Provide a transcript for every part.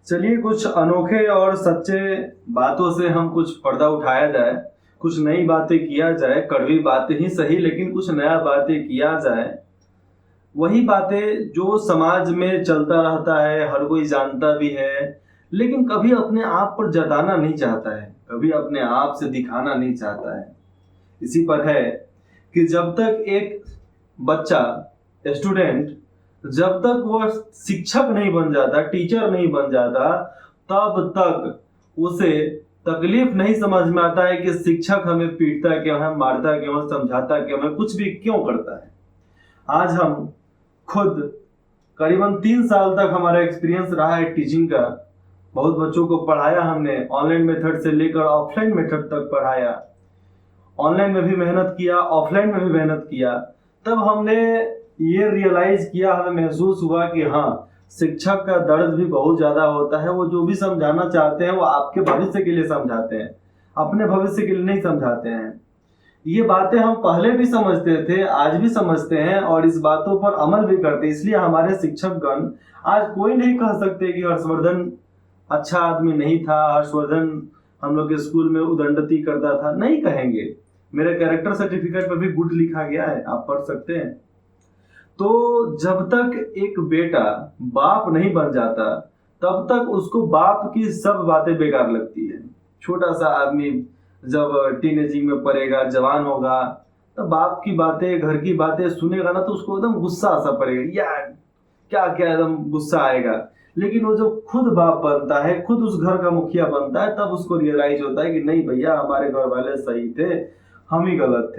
चलिए कुछ अनोखे और सच्चे बातों से हम कुछ पर्दा उठाया जाए, कुछ नई बातें किया जाए, कड़वी बातें ही सही लेकिन कुछ नया बातें किया जाए। वही बातें जो समाज में चलता रहता है, हर कोई जानता भी है, लेकिन कभी अपने आप पर जताना नहीं चाहता है, कभी अपने आप से दिखाना नहीं चाहता है। इसी पर है कि जब तक एक बच्चा, स्टूडेंट, जब तक वह शिक्षक नहीं बन जाता, टीचर नहीं बन जाता, तब तक उसे तकलीफ नहीं समझ में आता है कि शिक्षक हमें पीटता क्यों है, मारता क्यों है, समझाता क्यों है, कुछ भी क्यों करता है। आज हम खुद करीबन 3 साल तक हमारा एक्सपीरियंस रहा है टीचिंग का। बहुत बच्चों को पढ़ाया हमने, ऑनलाइन मेथड से लेकर ऑफलाइन मेथड तक पढ़ाया। ऑनलाइन में भी मेहनत किया, ऑफलाइन में भी मेहनत किया। तब हमने ये रियलाइज किया, हमें महसूस हुआ कि हाँ, शिक्षक का दर्द भी बहुत ज्यादा होता है। वो जो भी समझाना चाहते हैं वो आपके भविष्य के लिए समझाते हैं, अपने भविष्य के लिए नहीं समझाते हैं। ये बातें हम पहले भी समझते थे, आज भी समझते हैं और इस बातों पर अमल भी करते हैं। इसलिए हमारे शिक्षकगण, आज कोई नहीं कह सकते कि हर्षवर्धन अच्छा आदमी नहीं था, हर्षवर्धन हम लोग के स्कूल में उदंडती करता था, नहीं कहेंगे। मेरे कैरेक्टर सर्टिफिकेट पर भी गुड लिखा गया है, आप पढ़ सकते हैं। तो जब तक एक बेटा बाप नहीं बन जाता, तब तक उसको बाप की सब बातें बेकार लगती है। छोटा सा आदमी जब टीनेजिंग में पड़ेगा, जवान होगा, तो बाप की बातें, घर की बातें सुनेगा ना, तो उसको एकदम गुस्सा सा पड़ेगा, यार क्या क्या, एकदम गुस्सा आएगा। लेकिन वो जब खुद बाप बनता है, खुद उस घर का मुखिया बनता है, तब उसको रियलाइज होता है कि नहीं भैया, हमारे घर वाले सही थे, हम ही गलत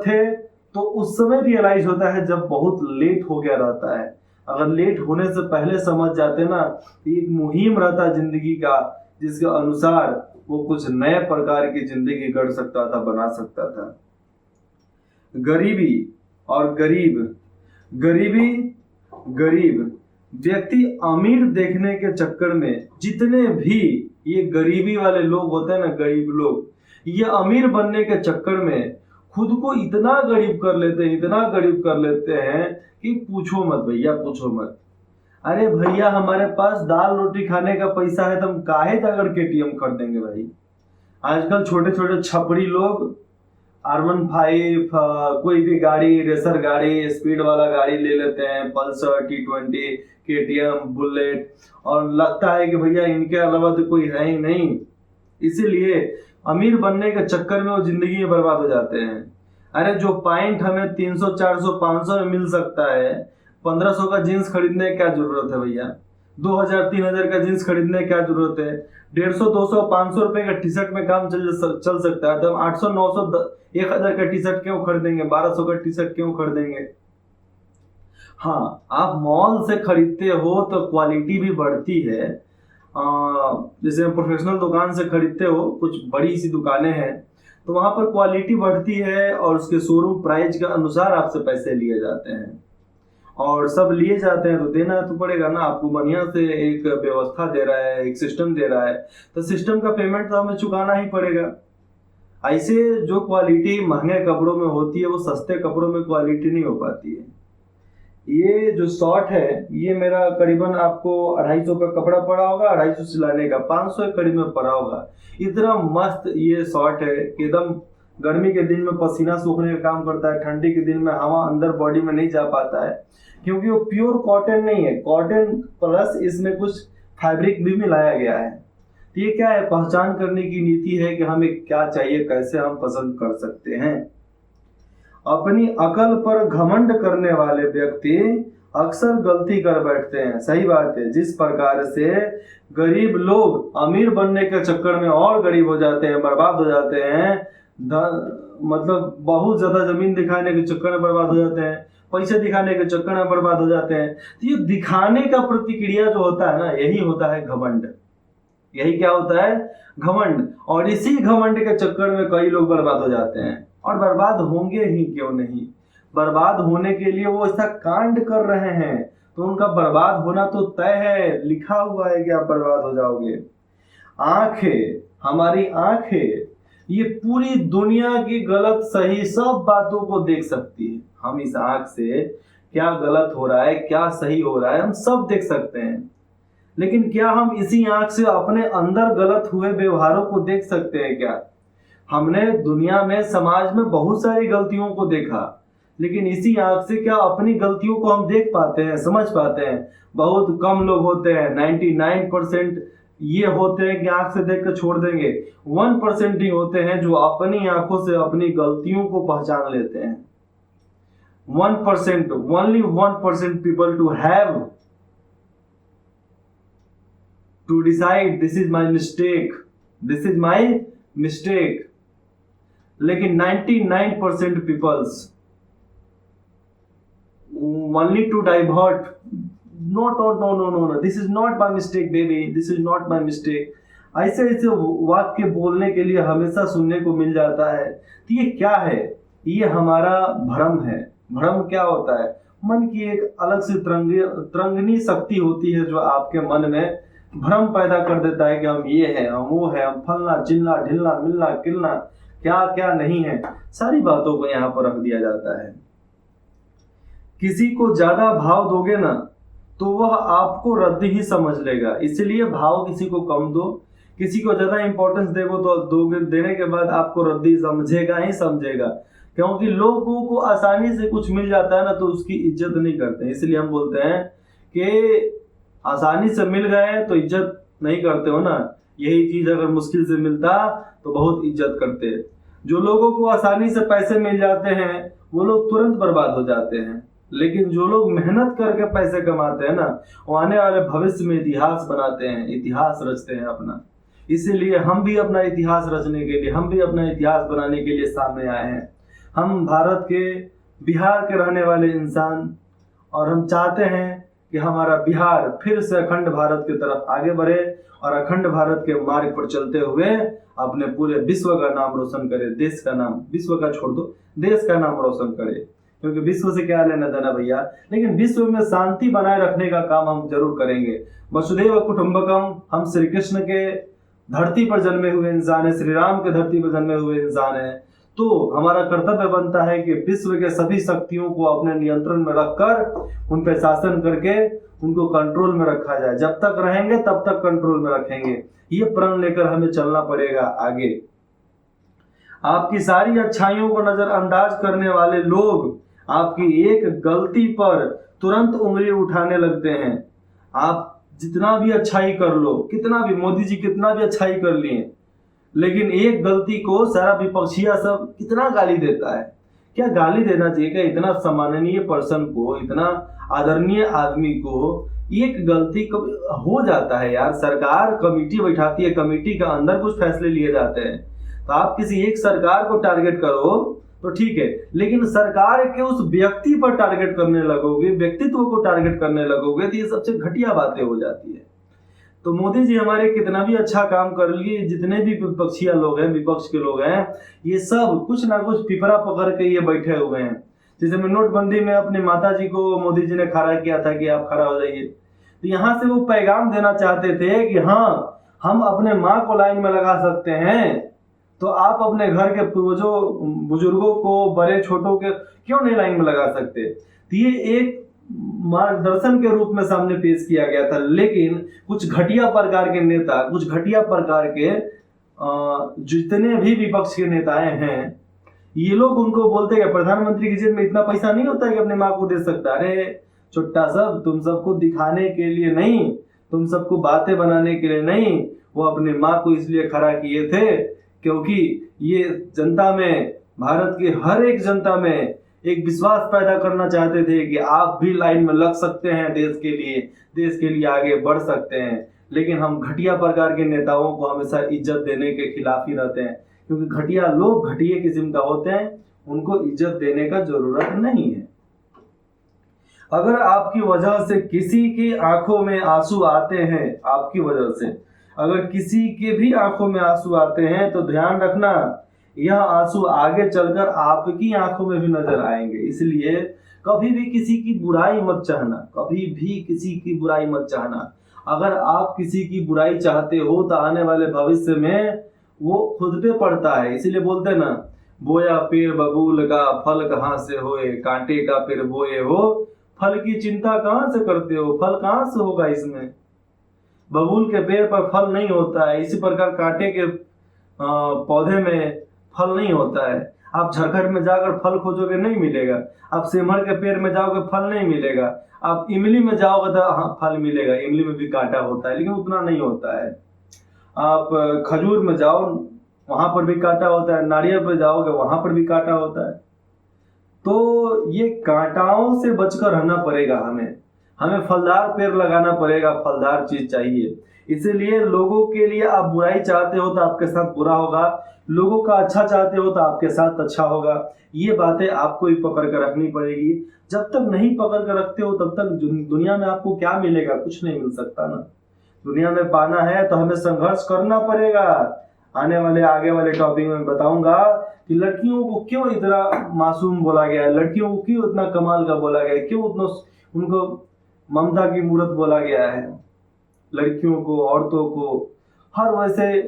थे। तो उस समय रियलाइज होता है जब बहुत लेट हो गया रहता है। अगर लेट होने से पहले समझ जाते ना, तो एक मुहिम रहता जिंदगी का, जिसके अनुसार वो कुछ नए प्रकार की जिंदगी गढ़ सकता था, बना सकता था। गरीबी और गरीब व्यक्ति अमीर देखने के चक्कर में, जितने भी ये गरीबी वाले लोग होते हैं ना, गरीब लोग, ये अमीर बनने के चक्कर में खुद को इतना गरीब कर लेते हैं कि पूछो मत भैया, पूछो मत। अरे भैया, हमारे पास दाल रोटी खाने का पैसा है, तो हम काहे जाकर केटीएम खरीदेंगे भाई। आजकल छोटे छोटे छपरी लोग R15, कोई भी गाड़ी, रेसर गाड़ी, स्पीड वाला गाड़ी ले लेते हैं, पल्सर, T20, केटीएम, बुलेट, और लगता है कि भैया इनके अलावा तो कोई है ही नहीं। इसीलिए अमीर बनने के चक्कर में वो जिंदगी में बर्बाद हो जाते हैं। अरे जो पॉइंट हमें 300, 400, 500 में मिल सकता है, 1500 का जीन्स खरीदने की क्या जरूरत है भैया। 2000, 3000 का जीन्स खरीदने की क्या जरूरत है। 150, 200, 500 रुपए का टी शर्ट में काम चल सकता है, तो 800, 900, 1000 का टी शर्ट क्यों खरीदेंगे, 1200 का टी शर्ट क्यों खरीदेंगे। हाँ, आप मॉल से खरीदते हो तो क्वालिटी भी बढ़ती है। जैसे प्रोफेशनल दुकान से खरीदते हो, कुछ बड़ी सी दुकानें हैं, तो वहां पर क्वालिटी बढ़ती है और उसके शोरूम प्राइस के अनुसार आपसे पैसे लिए जाते हैं। और सब लिए जाते हैं तो देना तो पड़ेगा ना आपको। बढ़िया से एक व्यवस्था दे रहा है, एक सिस्टम दे रहा है, तो सिस्टम का पेमेंट तो हमें चुकाना ही पड़ेगा। ऐसे जो क्वालिटी महंगे कपड़ों में होती है, वो सस्ते कपड़ों में क्वालिटी नहीं हो पाती है। ये जो शॉर्ट है, ये मेरा करीबन आपको 250 का कपड़ा पड़ा होगा, 250 सिलाने का, 500 के करीब में पड़ा होगा। इतना मस्त ये शॉर्ट है कि एकदम गर्मी के दिन में पसीना सूखने का काम करता है, ठंडी के दिन में हवा अंदर बॉडी में नहीं जा पाता है, क्योंकि वो प्योर कॉटन नहीं है। कॉटन प्लस इसमें कुछ फैब्रिक भी मिलाया गया है। तो ये क्या है, पहचान करने की नीति है कि हमें क्या चाहिए, कैसे हम पसंद कर सकते हैं। अपनी अकल पर घमंड करने वाले व्यक्ति अक्सर गलती कर बैठते हैं। सही बात है। जिस प्रकार से गरीब लोग अमीर बनने के चक्कर में और गरीब हो जाते हैं, बर्बाद हो जाते हैं, मतलब बहुत ज्यादा जमीन दिखाने के चक्कर में बर्बाद हो जाते हैं, पैसे दिखाने के चक्कर में बर्बाद हो जाते हैं। तो ये दिखाने का प्रतिक्रिया जो होता है ना, यही होता है घमंड। यही क्या होता है, घमंड। और इसी घमंड के चक्कर में कई लोग बर्बाद हो जाते हैं, और बर्बाद होंगे ही क्यों नहीं। बर्बाद होने के लिए वो ऐसा कांड कर रहे हैं, तो उनका बर्बाद होना तो तय है, लिखा हुआ है कि आप बर्बाद हो जाओगे। आंखें, हमारी आंखें, ये पूरी दुनिया की गलत सही सब बातों को देख सकती है। हम इस आंख से क्या गलत हो रहा है, क्या सही हो रहा है, हम सब देख सकते हैं। लेकिन क्या हम इसी आंख से अपने अंदर गलत हुए व्यवहारों को देख सकते हैं क्या? हमने दुनिया में, समाज में बहुत सारी गलतियों को देखा, लेकिन इसी आंख से क्या अपनी गलतियों को हम देख पाते हैं, समझ पाते हैं? बहुत कम लोग होते हैं, 99% ये होते हैं कि आंख से देख कर छोड़ देंगे। 1% ही होते हैं जो अपनी आंखों से अपनी गलतियों को पहचान लेते हैं। 1%, only 1% people to have to decide this is my mistake, this is my mistake. लेकिन 99% peoples only to divert, no, this is not my mistake baby, this is not my mistake. ऐसे ऐसे वाक्य बोलने के लिए हमेशा सुनने को मिल जाता है। तो ये क्या है? ये हमारा भ्रम है। भ्रम क्या होता है? मन की एक अलग सी तरंगिणी शक्ति होती है जो आपके मन में भ्रम पैदा कर देता है कि हम ये है, हम वो है, हम फलना चिल्ला ढिलना मिलना किलना, क्या क्या नहीं है, सारी बातों को यहाँ पर रख दिया जाता है। किसी को ज्यादा भाव दोगे ना तो वह आपको रद्द ही समझ लेगा, इसलिए भाव किसी को कम दो। किसी को ज्यादा इंपॉर्टेंस देगो तो दोगे, देने के बाद आपको रद्दी समझेगा ही समझेगा, क्योंकि लोगों को आसानी से कुछ मिल जाता है ना तो उसकी इज्जत नहीं करते। इसलिए हम बोलते हैं कि आसानी से मिल गए तो इज्जत नहीं करते हो ना, यही चीज अगर मुश्किल से मिलता तो बहुत इज्जत करते। जो लोगों को आसानी से पैसे मिल जाते हैं वो लोग तुरंत बर्बाद हो जाते हैं, लेकिन जो लोग मेहनत करके पैसे कमाते हैं ना वो आने वाले भविष्य में इतिहास बनाते हैं, इतिहास रचते हैं अपना। इसीलिए हम भी अपना इतिहास रचने के लिए, हम भी अपना इतिहास बनाने के लिए सामने आए हैं। हम भारत के, बिहार के रहने वाले इंसान, और हम चाहते हैं कि हमारा बिहार फिर से अखंड भारत की तरफ आगे बढ़े और अखंड भारत के मार्ग पर चलते हुए अपने पूरे विश्व का नाम रोशन करे, देश का नाम, विश्व का छोड़ दो, देश का नाम रोशन करे। क्योंकि विश्व से क्या लेना देना भैया, लेकिन विश्व में शांति बनाए रखने का काम हम जरूर करेंगे। वसुदेव कुटुंबकम, हम श्री कृष्ण के धरती पर जन्मे हुए इंसान है, श्री राम के धरती पर जन्मे हुए इंसान है, तो हमारा कर्तव्य बनता है कि विश्व के सभी शक्तियों को अपने नियंत्रण में रखकर उन पर शासन करके उनको कंट्रोल में रखा जाए। जब तक रहेंगे तब तक कंट्रोल में रखेंगे, ये प्रण लेकर हमें चलना पड़ेगा आगे। आपकी सारी अच्छाइयों को नजरअंदाज करने वाले लोग आपकी एक गलती पर तुरंत उंगली उठाने लगते हैं। आप जितना भी अच्छाई कर लो, कितना भी, मोदी जी कितना भी अच्छाई कर लिए, लेकिन एक गलती को सारा विपक्षिया सब कितना गाली देता है। क्या गाली देना चाहिए क्या? इतना सम्माननीय पर्सन को, इतना आदरणीय आदमी को एक गलती हो जाता है यार। सरकार कमेटी बैठाती है, कमेटी का अंदर कुछ फैसले लिए जाते हैं, तो आप किसी एक सरकार को टारगेट करो तो ठीक है, लेकिन सरकार के उस व्यक्ति पर टारगेट करने लगोगे, व्यक्तित्व को टारगेट करने लगोगे तो ये सबसे घटिया बातें हो जाती है। तो मोदी जी हमारे कितना भी अच्छा काम कर लिए, जितने भी विपक्षिया लोग हैं, विपक्ष के लोग हैं, ये सब कुछ ना कुछ पिपरा पकड़ के ये बैठे हुए हैं। जैसे मैं नोटबंदी में अपनी माता जी को मोदी जी ने खड़ा किया था कि आप खड़ा हो जाइए, तो यहाँ से वो पैगाम देना चाहते थे कि हाँ, हम अपने माँ को लाइन में लगा सकते हैं, तो आप अपने घर के पूर्वजों, बुजुर्गों को, बड़े छोटों के क्यों नहीं लाइन में लगा सकते? तो ये एक मार्गदर्शन के रूप में सामने पेश किया गया था। लेकिन कुछ घटिया प्रकार के नेता, कुछ घटिया प्रकार के जितने भी विपक्ष के नेताएं हैं, ये लोग उनको बोलते हैं प्रधानमंत्री की जेब में इतना पैसा नहीं होता है कि अपने माँ को दे सकता। अरे छोटा सब, तुम सबको दिखाने के लिए नहीं, तुम सबको बातें बनाने के लिए नहीं, वो अपने माँ को इसलिए खड़ा किए थे क्योंकि ये जनता में, भारत की हर एक जनता में एक विश्वास पैदा करना चाहते थे कि आप भी लाइन में लग सकते हैं, देश के लिए आगे बढ़ सकते हैं। लेकिन हम घटिया प्रकार के नेताओं को हमेशा इज्जत देने के खिलाफ ही रहते हैं, क्योंकि घटिया लोग घटिया किस्म का होते हैं, उनको इज्जत देने का जरूरत नहीं है। अगर आपकी वजह से किसी की आंखों में आंसू आते हैं, आपकी वजह से अगर किसी के भी आंखों में आंसू आते हैं तो ध्यान रखना, यह आंसू आगे चलकर आपकी आंखों में भी नजर आएंगे। इसलिए कभी भी किसी की बुराई मत चाहना, कभी भी किसी की बुराई मत चाहना। अगर आप किसी की बुराई चाहते हो तो आने वाले भविष्य में वो खुद पे पड़ता है। इसीलिए बोलते हैं ना, बोया पेड़ बबूल का, फल कहाँ से होए, कांटे का पेड़ बोए हो, फल की चिंता कहाँ से करते हो, फल कहाँ से होगा इसमें। बबूल के पेड़ पर फल नहीं होता है, इसी प्रकार कांटे के पौधे में फल नहीं होता है। आप झरखट में जाकर फल खोजोगे नहीं मिलेगा, आप सिमहर के पेड़ में जाओगे फल नहीं मिलेगा, आप इमली में जाओगे तो हाँ फल मिलेगा, इमली में भी कांटा होता है लेकिन उतना नहीं होता है। आप खजूर में जाओ वहां पर भी कांटा होता है, नारियल पर जाओगे वहां पर भी कांटा होता है। तो ये कांटाओं से बचकर रहना पड़ेगा हमें फलदार पेड़ लगाना पड़ेगा, फलदार चीज चाहिए। इसीलिए लोगों के लिए आप बुराई चाहते हो तो आपके साथ बुरा होगा, लोगों का अच्छा चाहते हो तो आपके साथ अच्छा होगा। ये बातें आपको ही पकड़ कर रखनी पड़ेगी। जब तक नहीं पकड़ कर रखते हो तब तक दुनिया में आपको क्या मिलेगा, कुछ नहीं मिल सकता ना। दुनिया में पाना है तो हमें संघर्ष करना पड़ेगा। आगे वाले टॉपिक में बताऊंगा कि लड़कियों को क्यों इतना मासूम बोला गया है, लड़कियों को क्यों इतना कमाल का बोला गया है, क्यों उतना उनको ममता की मूर्त बोला गया है। लड़कियों को, औरतों को, हर वैसे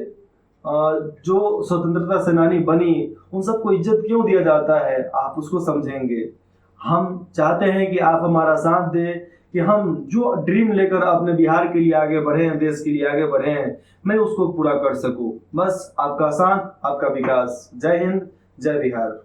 जो स्वतंत्रता सेनानी बनी उन सबको इज्जत क्यों दिया जाता है, आप उसको समझेंगे। हम चाहते हैं कि आप हमारा साथ दें कि हम जो ड्रीम लेकर अपने बिहार के लिए आगे बढ़े हैं, देश के लिए आगे बढ़े हैं, मैं उसको पूरा कर सकूं। बस आपका साथ, आपका विकास। जय हिंद, जय बिहार।